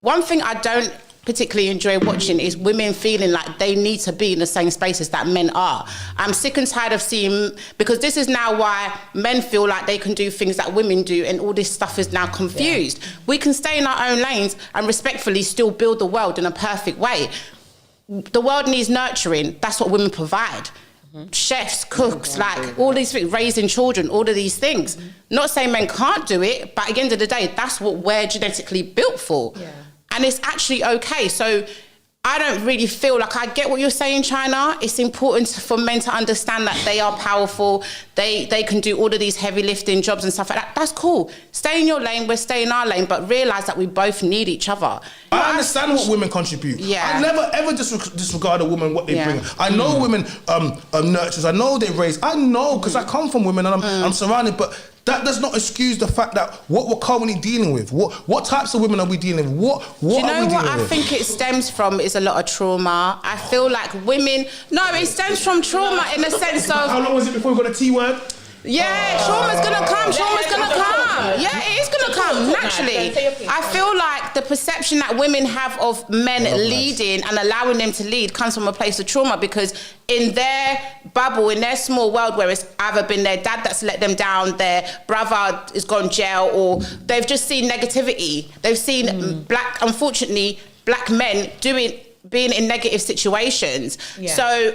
one thing I don't particularly enjoy watching is women feeling like they need to be in the same spaces that men are. I'm sick and tired of seeing, because this is now why men feel like they can do things that women do, and all this stuff is now confused. Yeah. We can stay in our own lanes and respectfully still build the world in a perfect way. The world needs nurturing. That's what women provide. Chefs, cooks, like all these things, raising children, all of these things. Not saying men can't do it, but at the end of the day, that's what we're genetically built for. Yeah. And it's actually okay. So I don't really feel like, I get what you're saying, China. It's important for men to understand that they are powerful. They can do all of these heavy lifting jobs and stuff like that. That's cool. Stay in your lane, we're staying in our lane, but realise that we both need each other. I understand what women contribute. Yeah. I never ever disregard a woman, what they bring. I know women nurtures. I know they raise. I know, because I come from women and I'm surrounded, but that does not excuse the fact that what we're currently dealing with. What types of women are we dealing with? What do you know are we dealing what I with? think it stems from is a lot of trauma. I feel like women... No, it stems from trauma in the sense of... How long was it before we got a T word? Yeah, trauma's gonna come. Trauma's gonna come. Yeah, it is gonna come naturally. I feel like the perception that women have of men leading and allowing them to lead comes from a place of trauma, because in their bubble, in their small world, where it's either been their dad that's let them down, their brother has gone jail, or they've just seen negativity. They've seen unfortunately, black men being in negative situations,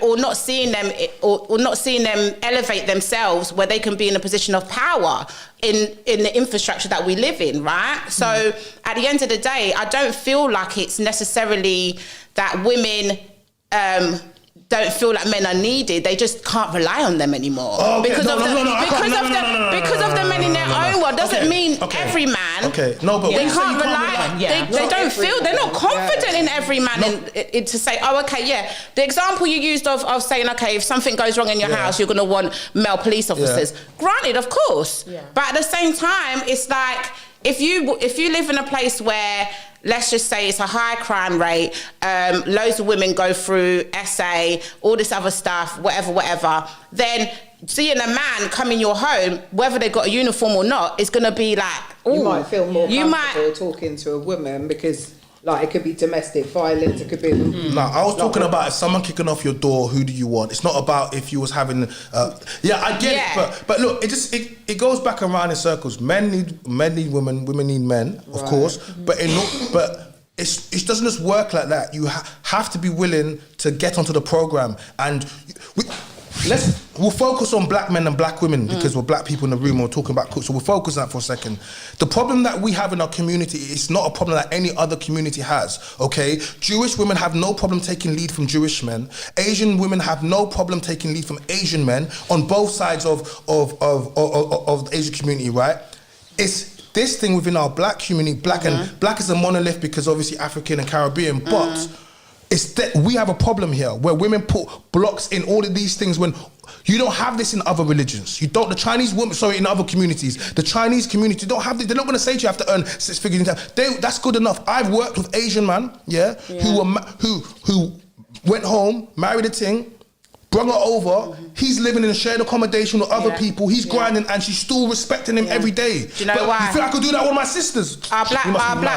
or not seeing them, or not seeing them elevate themselves where they can be in a position of power in the infrastructure that we live in, right? So at the end of the day, I don't feel like it's necessarily that women don't feel like men are needed. They just can't rely on them anymore. Because of the men in their own world. Doesn't mean every man. Okay, no, but they can't rely. They don't feel. They're not confident in every man to say, oh, okay, yeah. The example you used of saying, okay, if something goes wrong in your house, you're going to want male police officers. Granted, of course. Yeah. But at the same time, it's like if you live in a place where, let's just say it's a high crime rate, loads of women go through SA, all this other stuff, whatever, then seeing a man come in your home, whether they've got a uniform or not, is going to be like, ooh. You might feel more comfortable talking to a woman because, like, it could be domestic violence, it could be... No, I was talking about if someone kicking off your door, who do you want? It's not about if you was having... I get it, but look, it goes back around in circles. Men need women, women need men, of course, but it doesn't just work like that. You have to be willing to get onto the program, and we'll focus on black men and black women because we're black people in the room and we're talking about cooks, so we'll focus on that for a second. The problem that we have in our community is not a problem that any other community has, okay? Jewish women have no problem taking lead from Jewish men. Asian women have no problem taking lead from Asian men on both sides of the Asian community, right? It's this thing within our black community, black is a monolith because obviously African and Caribbean, but it's that we have a problem here where women put blocks in all of these things when you don't have this in other religions. You don't. The Chinese women, in other communities, the Chinese community don't have this. They're not going to say to you have to earn 6 figures. That's good enough. I've worked with Asian man, who went home, married a ting, brought her over. He's living in a shared accommodation with other people. He's grinding, and she's still respecting him every day. Do you know why? You feel I could do that with my sisters? Our black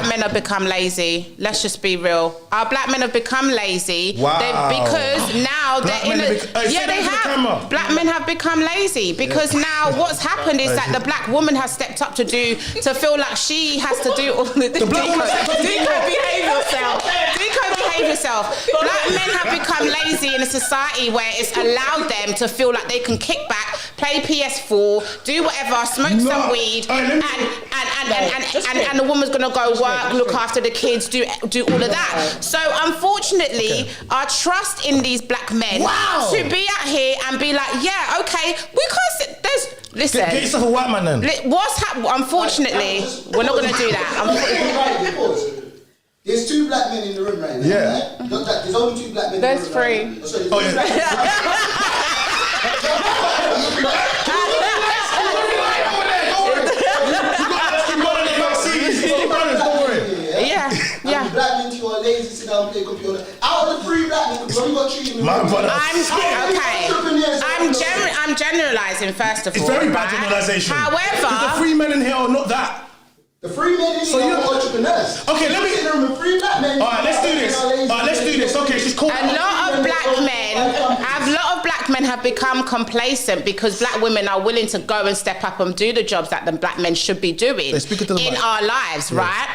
men have become lazy. Let's just be real. Our black men have become lazy. Wow. Because now they're in they have. Black men have become lazy because now what's happened is that the black woman has stepped up to feel like she has to do all the things. Behave yourself. Black men have become lazy in a society where it's allowed them to feel like they can kick back, play PS4, do whatever, smoke some weed, and the woman's gonna go work, look after the kids, do all of that. So unfortunately, our trust in these black men to be out here and be like, yeah, okay, because listen. Get yourself a white man then. What's happening? Unfortunately, we're not gonna do that. There's 2 black men in the room right now. Yeah. Right? There's only 2 black men There's in the room. There's 3. Right? Yeah. And black men who are lazy sit down and play computer. Out of the 3 black men, we've only got 3 in the room. I'm generalising first of all. It's very bad generalisation. However, the 3 men in here are not that. The free men in here are entrepreneurs. Okay, let me. Free black men. All right, let's do this. Okay, she's called. A lot of black men have become complacent because black women are willing to go and step up and do the jobs that the black men should be doing in our lives, right?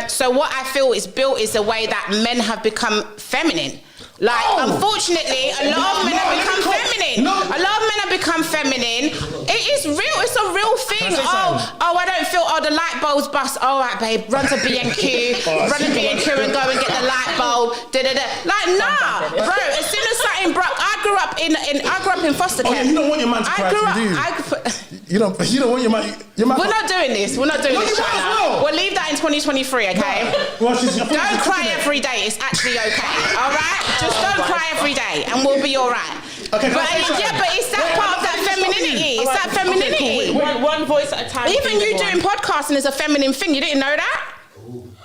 So what I feel is built is the way that men have become feminine. Like, unfortunately, a lot of men have become feminine. A lot of men have become feminine. It is real. It's a real thing. I don't feel, the light bulb's bust. All right, babe, run to B&Q. Run to B&Q and go and get the light bulb. Like, nah, bro, as soon as something broke, I grew up in foster care. Oh, yeah, you don't want your man to cry to you, do you? You don't want your man. We're not doing this. We're not doing this, China. We'll leave that in 2023, okay? Don't cry every day. It's actually okay. All right? Just don't cry every day, and we'll be all right. Okay, but it's that part of that femininity. It's that femininity. One voice at a time. Even you doing podcasting is a feminine thing. You didn't know that?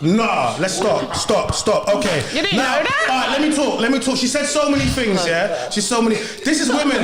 Nah, let's stop. Okay. You didn't know that? All right, let me talk. She said so many things, yeah? She's so many. This is women.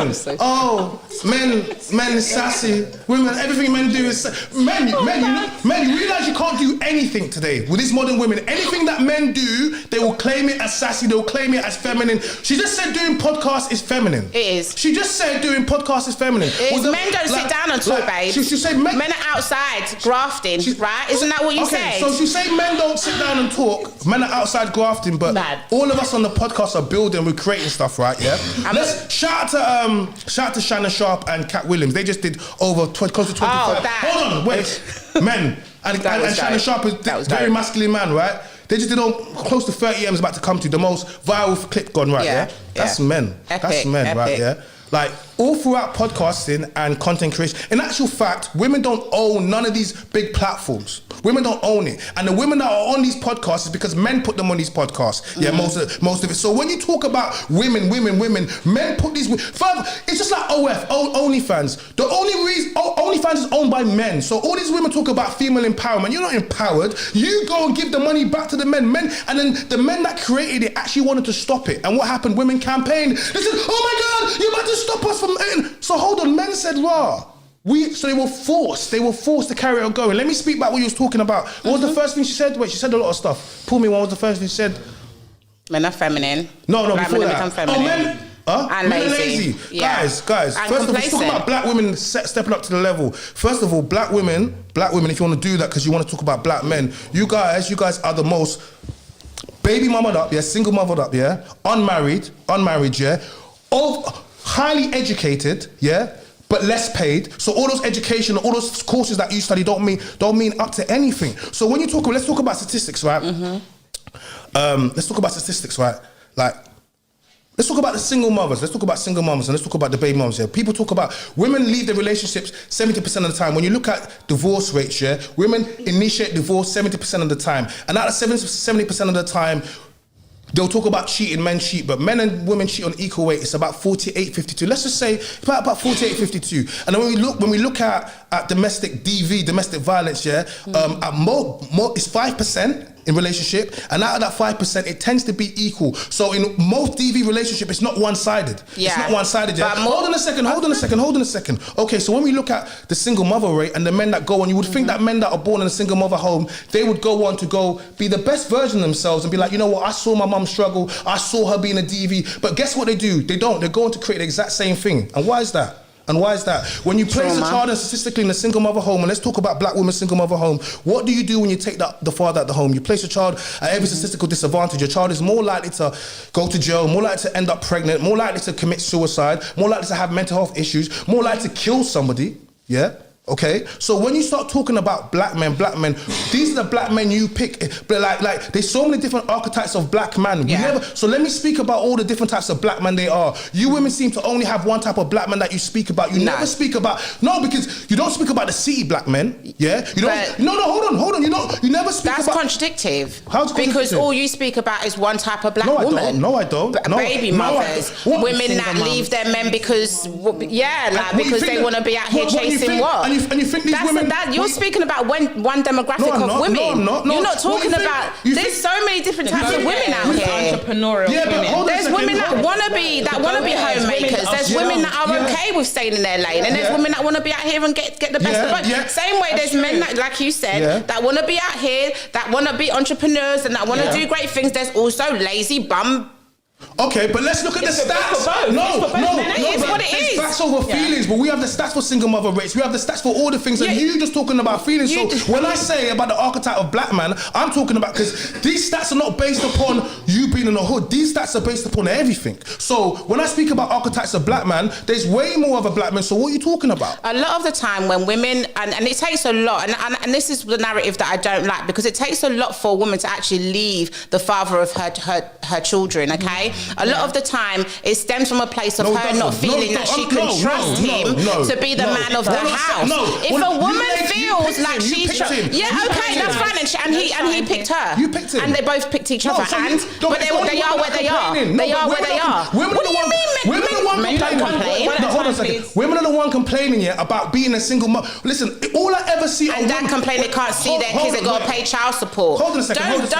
Men sassy. Women, everything men do is... Men, you realise you can't do anything today with these modern women. Anything that men do, they will claim it as sassy, they'll claim it as feminine. She just said doing podcasts is feminine. It is. She just said doing podcasts is feminine. Men don't sit down and talk, babe. She said men are outside grafting, right? Isn't that what you said? So she say men don't sit down and talk. Men are outside grafting, but all of us on the podcast are building, we're creating stuff, right? Yeah. Let's shout out to Shannon Sharp and Cat Williams. They just did over close to 25. Hold on, wait. Men and Shannon Sharp is very masculine man, right? They just did close to 30 M's about to come to the most viral clip gone, right? Yeah. That's men. That's men, right? Yeah. Like all throughout podcasting and content creation, in actual fact, women don't own none of these big platforms. Women don't own it, and the women that are on these podcasts is because men put them on these podcasts. Yeah, most of it. So when you talk about women, men put these. It's just like OnlyFans. The only reason OnlyFans is owned by men. So all these women talk about female empowerment. You're not empowered. You go and give the money back to the men, and then the men that created it actually wanted to stop it. And what happened? Women campaigned. They said, "Oh my God, you're about to stop us from." So hold on, men said, "Raw." So they were forced to carry on going. Let me speak about what you was talking about. What was the first thing she said? Wait, she said a lot of stuff. Pull me, what was the first thing she said? Men are feminine. No, before that. Become feminine. Men and lazy. Yeah. Guys. And First of all, let's talk about black women stepping up to the level. First of all, black women, if you want to do that because you want to talk about black men, you guys are the most baby mamaed up, yeah, single mothered up, yeah, unmarried, yeah, highly educated, yeah, but less paid. So all those education, all those courses that you study don't mean up to anything. So when you talk, let's talk about statistics, right? Let's talk about statistics, right? Like, let's talk about the single mothers. Let's talk about single mothers and let's talk about the baby moms here. People talk about women leave their relationships 70% of the time. When you look at divorce rates, yeah, women initiate divorce 70% of the time. And out of 70% of the time, they'll talk about cheating, men cheat, but men and women cheat on equal weight. It's about 48-52. Let's just say about 48-52. And then when we look at domestic violence, yeah, it's 5% in relationship, and out of that 5%, it tends to be equal. So in most DV relationship, it's not one-sided. Yeah. It's not one-sided. Yeah. Hold on a second. Okay, so when we look at the single mother rate and the men that go on, you would think that men that are born in a single mother home, they would go on to go be the best version of themselves and be like, you know what, I saw my mum struggle, I saw her being a DV, but guess what they do? They don't. They go on to create the exact same thing. And why is that? When you place a child statistically in a single mother home, and let's talk about black women single mother home, what do you do when you take the father at the home? You place a child at every statistical disadvantage. Your child is more likely to go to jail, more likely to end up pregnant, more likely to commit suicide, more likely to have mental health issues, more likely to kill somebody, yeah? Okay, so when you start talking about black men, these are the black men you pick. But like, there's so many different archetypes of black man. So let me speak about all the different types of black men they are. You women seem to only have one type of black man that you speak about. You never speak about because you don't speak about the city black men. Yeah, you don't. No, hold on. You never speak about. That's contradictive. How's it because all you speak about is one type of black woman. No, I don't. Baby mothers, women that leave their men because they want to be out here chasing what? you think these women? You're speaking about one demographic of women. No, you're not talking about. There's so many different types of women out here. Entrepreneurial women. There's women that wanna be homemakers. There's women that are okay with staying in their lane, and there's women that wanna be out here and get the best of both. Same way, there's men that, like you said, that wanna be out here, that wanna be entrepreneurs, and that wanna do great things. There's also lazy bum. Okay, but let's look at the stats. No, it is what it is. Facts over feelings, but we have the stats for single mother rates. We have the stats for all the things, and you just talking about feelings. So when I say about the archetype of black man, I'm talking about because these stats are not based upon you being in the hood. These stats are based upon everything. So when I speak about archetypes of black man, there's way more of a black man. So what are you talking about? A lot of the time when women, and it takes a lot, and this is the narrative that I don't like, because it takes a lot for a woman to actually leave the father of her children, okay? A lot of the time, it stems from a place of her not feeling that she can trust him to be the man of the house. If a woman feels like she's that's fine, and he picked her. You picked him, and they both picked each other. But they are where they are. They are where they are. Women are the one complaining about being a single mother. Listen, all I ever see and dad complaining they can't see their kids that got to pay child support. Hold on a second.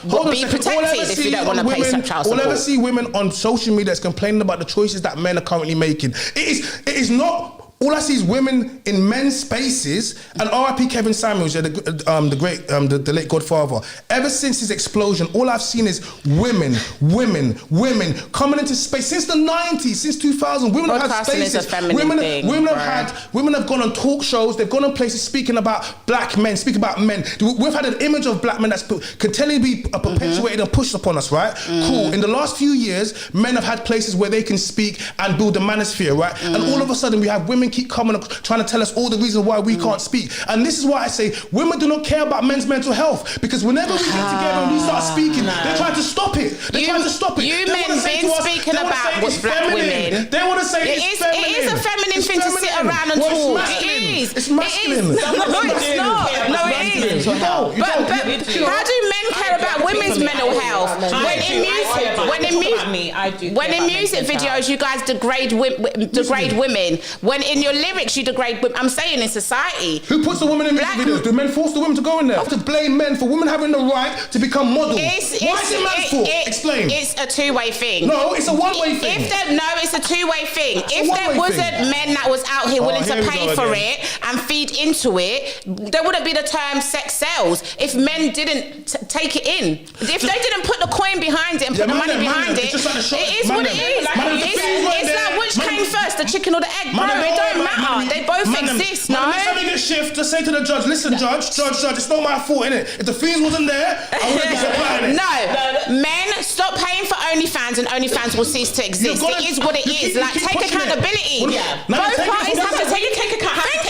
Don't be protected if you don't want to pay some child support. All I ever see women on social media that's complaining about the choices that men are currently making. It is not. All I see is women in men's spaces, and R.I.P. Kevin Samuels, the late Godfather. Ever since his explosion, all I've seen is women coming into space since the 90s, since 2000. Women have had spaces. Is a feminine thing, women have gone on talk shows. They've gone on places speaking about black men, speaking about men. We've had an image of black men that's continually be perpetuated and pushed upon us, right? Cool. In the last few years, men have had places where they can speak and build the manosphere, right? And all of a sudden, we have women keep coming and trying to tell us all the reasons why we can't speak. And this is why I say women do not care about men's mental health, because whenever we get together and we start speaking, they're trying to stop it. You men been speaking about with black women. They want to say it's feminine. It is a feminine thing to sit around and talk. It is. It's masculine. No, it's not. No, it is. But how do men care about women's mental health? When in music videos you guys degrade women. When in your lyrics you degrade women. I'm saying in society. Who puts the women in music videos? Do men force the women to go in there? I have to blame men for women having the right to become models. Why is it man's fault? Explain. It's a two-way thing. No, it's a one-way thing. It's a two-way thing. If there wasn't men that was out here willing to pay for it and feed into it, there wouldn't be the term sex sells. If men didn't take it in, if they didn't put the coin behind it and put the money behind it, it is what it is. It's like which came first, the chicken or the egg? Bro, it don't matter. They both exist, no? Let's have a shift to say to the judge, listen, judge, it's not my fault, innit? If the fees wasn't there, I wouldn't be supplying it. No, men, stop paying for OnlyFans and OnlyFans will cease to exist. It is what it is. Like, take accountability. Both parties have to take accountability.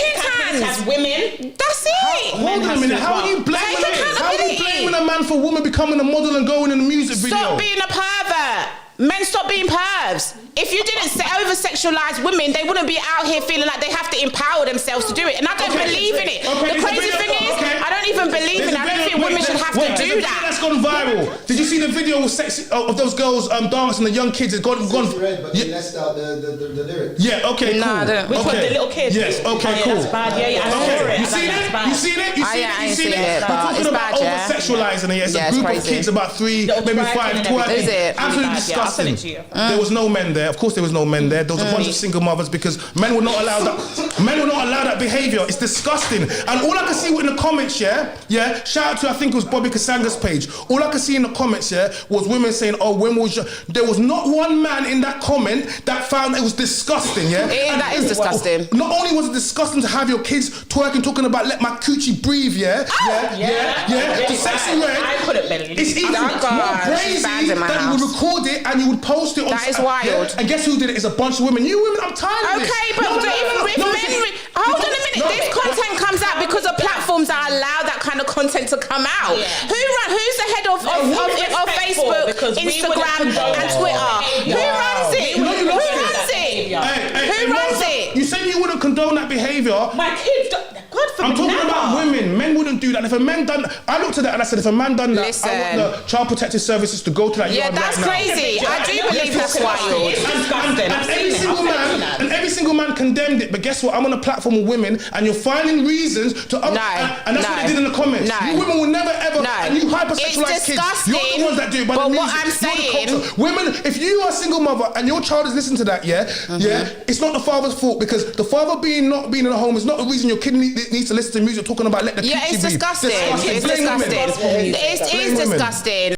As women. That's it. Hold on a minute. How are you blaming a man for a woman becoming a model and going in a music video? Stop being a pervert. Men, stop being pervs. If you didn't over-sexualize women, they wouldn't be out here feeling like they have to empower themselves to do it. And I don't believe in it. The crazy thing is, I don't even believe in it. I don't think women should have to do that. That's gone viral. Did you see the video of those girls dancing, the young kids? It's gone. But they left out the lyrics. Yeah, okay, cool. Which one, the little kids? Yes, okay, cool. That's bad, I saw it. You seen it? You seen it? We're talking about over-sexualizing it. It's a group of kids, about 3, maybe 5, 12. Absolutely disgusting. There was no men there. Of course, there was no men there. There was a bunch of single mothers because men would not allow that. Men would not allow that behavior. It's disgusting. And all I can see in the comments, yeah. Shout out to I think it was Bobby Kasanga's page. All I could see in the comments, was women saying, "Oh, when was you?" There was not one man in that comment that found it was disgusting. Yeah, that is disgusting. Not only was it disgusting to have your kids twerking, talking about "let my coochie breathe," yeah. The sexy red. I couldn't believe it's even more crazy that you would record it and you would post it on. That is wild. Yeah? And guess who did it? It's a bunch of women. You women, I'm tired of this. Okay, but hold on a minute. This content comes out because of platforms that allow that kind of content to come out. Yeah. Who's the head of Facebook, Instagram, and Twitter? Who runs it? Who runs it? You said you wouldn't condone that behavior. My kids, God forbid. I'm talking about women. Men wouldn't do that. If a man done, I looked at that and I said, if a man done that, Listen. I want the Child Protective Services to go to that Yeah, yard that's right now. crazy. I do believe that's wild. It's disgusting. And every single man condemned it, but guess what? I'm on a platform with women, and you're finding reasons to. And that's what they did in the comments. No. You women will never ever. No. And you hypersexualize It's kids. disgusting, You're the ones that do it. By but the what music. I'm You're the saying- culture. Women, if you are a single mother and your child is listening to that, yeah, it's not the father's fault, because the father not being in a home is not the reason your kid needs to listen to music talking about let the Yeah, coochie it's be. disgusting. It's Blame women. disgusting. It is Blame women. disgusting.